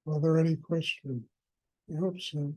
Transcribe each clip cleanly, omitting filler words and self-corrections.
Are there any questions? I hope so.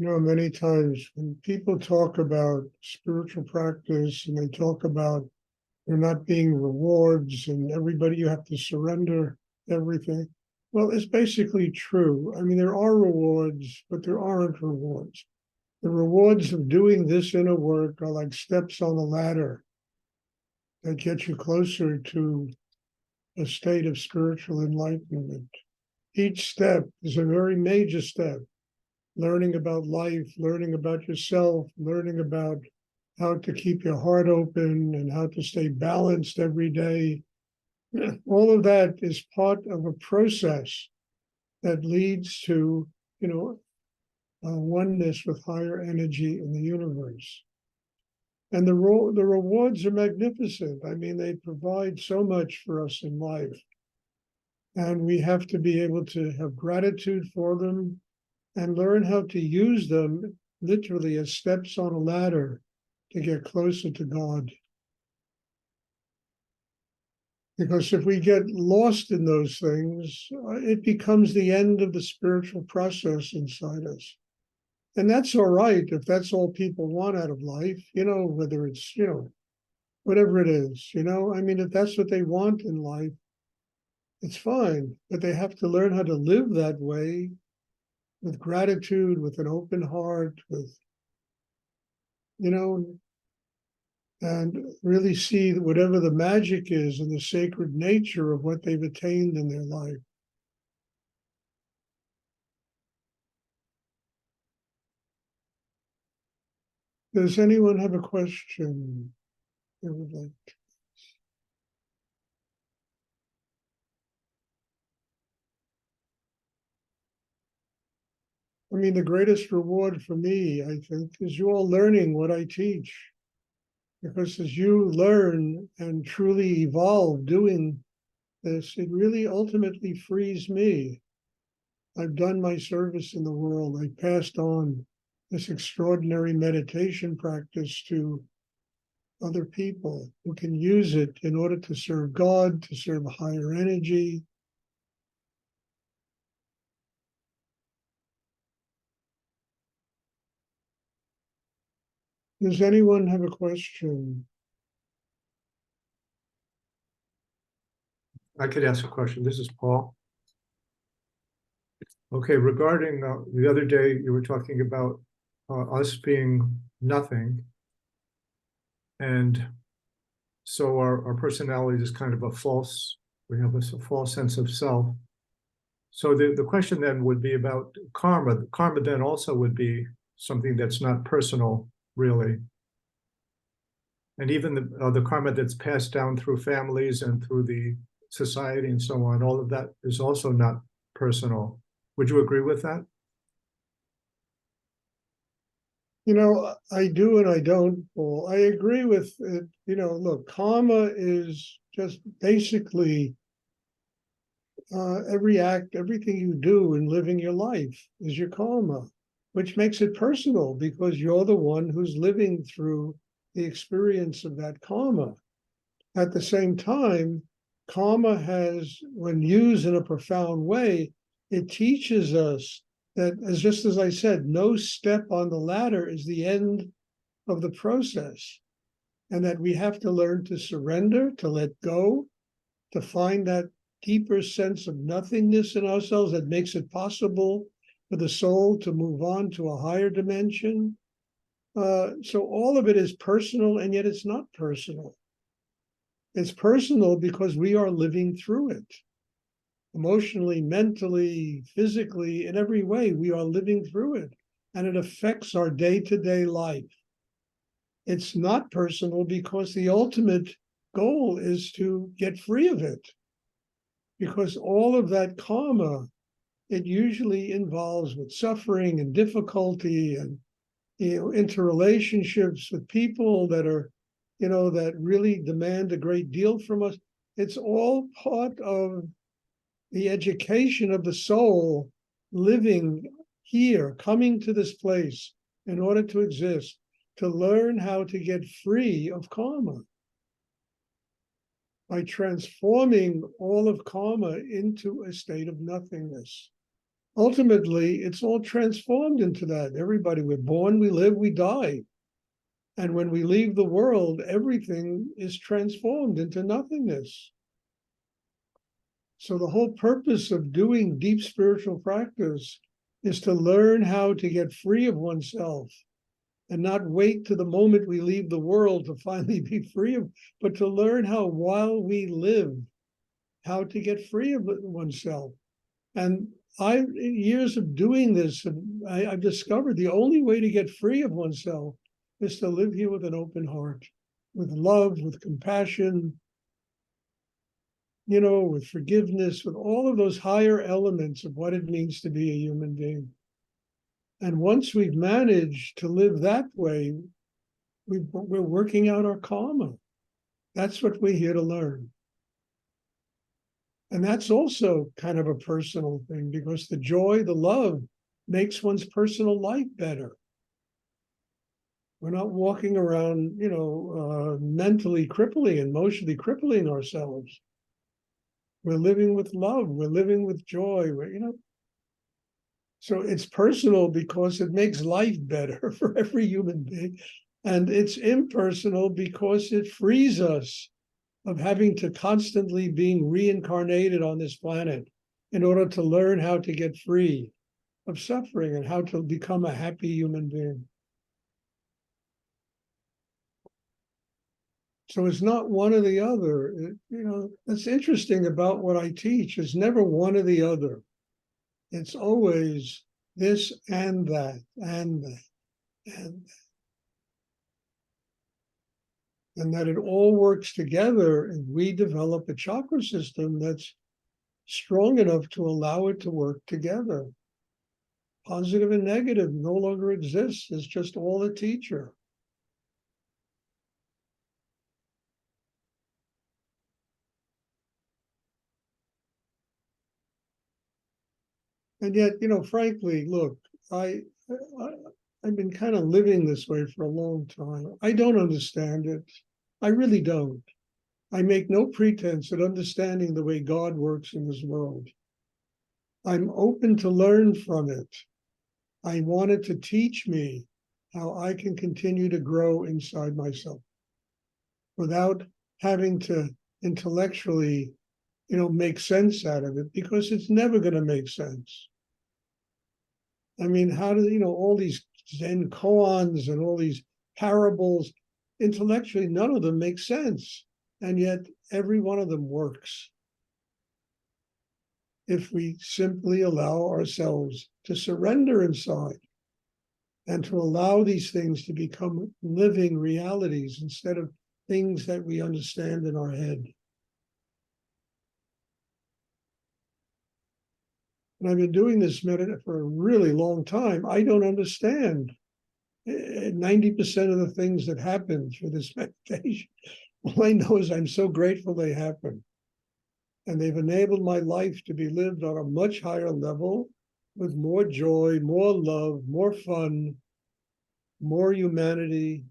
Many times when people talk about spiritual practice and they talk about there not being rewards and everybody, you have to surrender everything. Well, it's basically true. I mean, there are rewards, but there aren't rewards. The rewards of doing this inner work are like steps on a ladder that get you closer to a state of spiritual enlightenment. Each step is a very major step. Learning about life, learning about yourself, learning about how to keep your heart open and how to stay balanced every day. All of that is part of a process that leads to, oneness with higher energy in the universe. And the rewards are magnificent. I mean, they provide so much for us in life. And we have to be able to have gratitude for them and learn how to use them literally as steps on a ladder to get closer to God. Because if we get lost in those things, it becomes the end of the spiritual process inside us. And that's all right if that's all people want out of life, whether it's, whatever it is, I mean, if that's what they want in life, it's fine. But they have to learn how to live that way with gratitude, with an open heart, with, and really see whatever the magic is and the sacred nature of what they've attained in their life. Does anyone have a question they would like to? I mean, the greatest reward for me, I think, is you all learning what I teach. Because as you learn and truly evolve doing this, it really ultimately frees me. I've done my service in the world. I passed on this extraordinary meditation practice to other people who can use it in order to serve God, to serve a higher energy. Does anyone have a question? I could ask a question. This is Paul. Okay, regarding the other day, you were talking about us being nothing. And so our personality is kind of we have a false sense of self. So the question then would be about karma. Karma then also would be something that's not personal, really. And even the karma that's passed down through families and through the society and so on, all of that is also not personal. Would you agree with that? I do and I don't, Paul. I agree with it. Look, karma is just basically every act, everything you do in living your life is your karma, which makes it personal because you're the one who's living through the experience of that karma. At the same time, karma has, when used in a profound way, it teaches us that, just as I said, no step on the ladder is the end of the process, and that we have to learn to surrender, to let go, to find that deeper sense of nothingness in ourselves that makes it possible for the soul to move on to a higher dimension. So all of it is personal, and yet it's not personal. It's personal because we are living through it. Emotionally, mentally, physically, in every way, we are living through it. And it affects our day-to-day life. It's not personal because the ultimate goal is to get free of it. Because all of that karma, it usually involves with suffering and difficulty and interrelationships with people that are, that really demand a great deal from us. It's all part of the education of the soul living here, coming to this place in order to exist, to learn how to get free of karma by transforming all of karma into a state of nothingness. Ultimately, it's all transformed into that. Everybody, we're born, we live, we die. And when we leave the world, everything is transformed into nothingness. So the whole purpose of doing deep spiritual practice is to learn how to get free of oneself and not wait to the moment we leave the world to finally be free of, but to learn how while we live, how to get free of oneself. And years of doing this, I've discovered the only way to get free of oneself is to live here with an open heart, with love, with compassion, with forgiveness, with all of those higher elements of what it means to be a human being. And once we've managed to live that way, we're working out our karma. That's what we're here to learn. And that's also kind of a personal thing, because the joy, the love makes one's personal life better. We're not walking around, mentally crippling, emotionally crippling ourselves. We're living with love. We're living with joy. So it's personal because it makes life better for every human being. And it's impersonal because it frees us of having to constantly being reincarnated on this planet in order to learn how to get free of suffering and how to become a happy human being. So it's not one or the other. That's interesting about what I teach. It's never one or the other. It's always this and that, and that, and that. And that it all works together, and we develop a chakra system that's strong enough to allow it to work together. Positive and negative no longer exists. It's just all a teacher. And yet, frankly, look, I, I've been kind of living this way for a long time. I don't understand it. I really don't. I make no pretense at understanding the way God works in this world. I'm open to learn from it. I want it to teach me how I can continue to grow inside myself without having to intellectually, make sense out of it, because it's never going to make sense. I mean, how do all these Zen koans and all these parables, intellectually, none of them make sense. And yet every one of them works if we simply allow ourselves to surrender inside and to allow these things to become living realities instead of things that we understand in our head. And I've been doing this meditation for a really long time. I don't understand 90% of the things that happen through this meditation. All I know is I'm so grateful they happen. And they've enabled my life to be lived on a much higher level with more joy, more love, more fun, more humanity,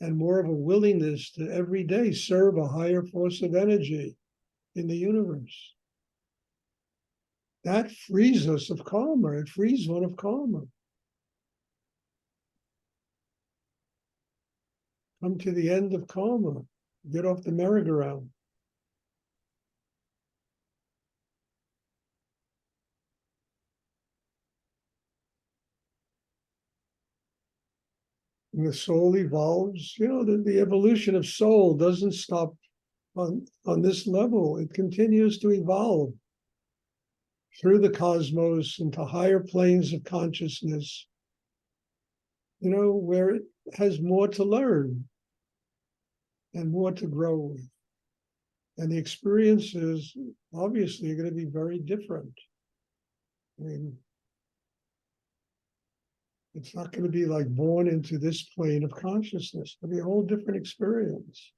and more of a willingness to every day serve a higher force of energy in the universe. That frees us of karma. It frees one of karma. Come to the end of karma. Get off the merry-go-round. And the soul evolves. The evolution of soul doesn't stop on this level. It continues to evolve through the cosmos into higher planes of consciousness, where it has more to learn and more to grow with. And the experiences obviously are going to be very different. I mean, it's not going to be like born into this plane of consciousness. It'll be a whole different experience.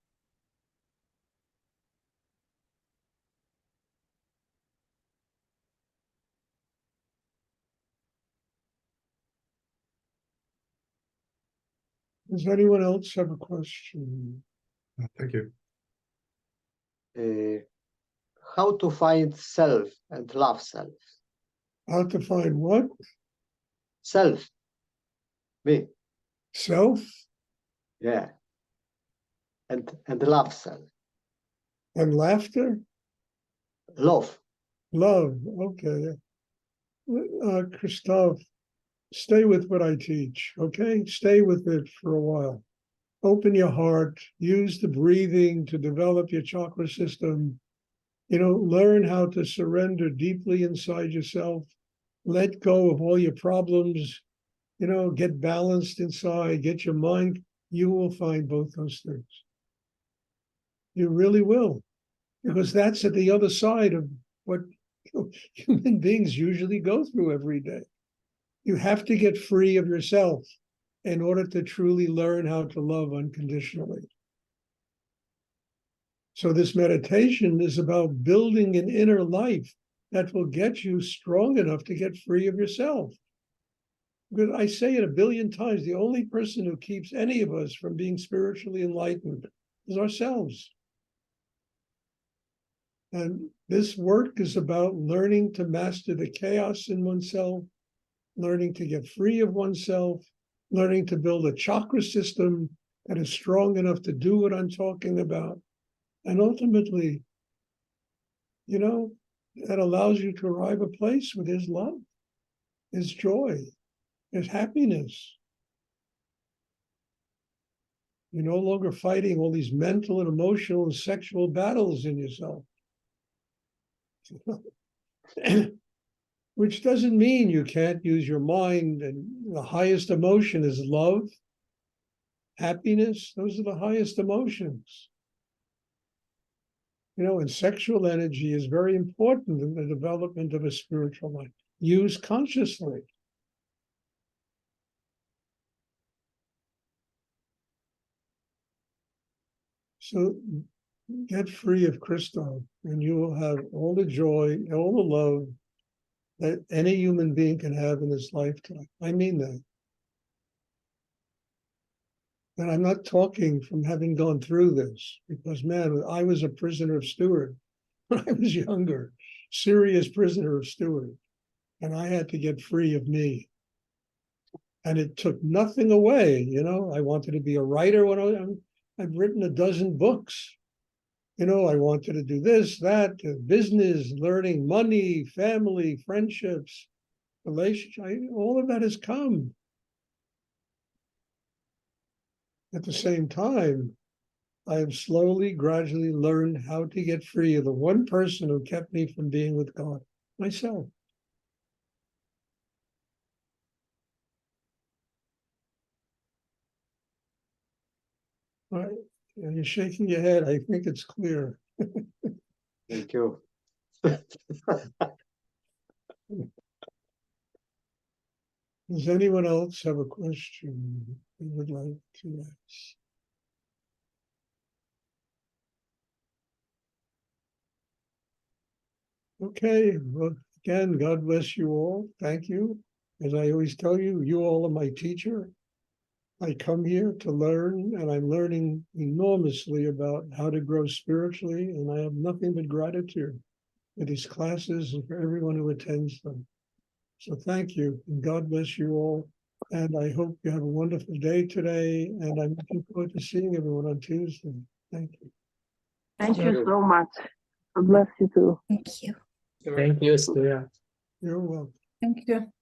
Does anyone else have a question? Thank you. How to find self and love self? How to find what? Self. Me. Self Yeah. And love self. and laughter? Love. Love. Okay. Christoph, stay with what I teach, okay? Stay with it for a while. Open your heart, use the breathing to develop your chakra system. Learn how to surrender deeply inside yourself. Let go of all your problems. Get balanced inside, get your mind. You will find both those things. You really will, because that's at the other side of what human beings usually go through every day. You have to get free of yourself in order to truly learn how to love unconditionally. So this meditation is about building an inner life that will get you strong enough to get free of yourself. Because I say it a billion times, the only person who keeps any of us from being spiritually enlightened is ourselves. And this work is about learning to master the chaos in oneself, learning to get free of oneself, learning to build a chakra system that is strong enough to do what I'm talking about. And ultimately, that allows you to arrive a place where there's love, there's joy, there's happiness. You're no longer fighting all these mental and emotional and sexual battles in yourself. Which doesn't mean you can't use your mind, and the highest emotion is love, happiness. Those are the highest emotions. And sexual energy is very important in the development of a spiritual life. Use consciously. So get free of Christoph, and you will have all the joy, all the love that any human being can have in this lifetime. I mean that. And I'm not talking from having gone through this, because, man, I was a prisoner of Stuart when I was younger, serious prisoner of Stuart. And I had to get free of me. And it took nothing away. I wanted to be a writer when I've written a dozen books. I wanted to do this, that, business, learning, money, family, friendships, relationships. All of that has come. At the same time, I have slowly, gradually learned how to get free of the one person who kept me from being with God, myself. All right. You're shaking your head. I think it's clear. Thank you. Does anyone else have a question they would like to ask? Okay, well, again, God bless you all. Thank you. As I always tell you, you all are my teacher. I come here to learn, and I'm learning enormously about how to grow spiritually, and I have nothing but gratitude for these classes and for everyone who attends them. So thank you, and God bless you all. And I hope you have a wonderful day today, and I'm looking forward to seeing everyone on Tuesday. Thank you. Thank you so much. God bless you too. Thank you. Thank you, Stuart. You're welcome. Thank you.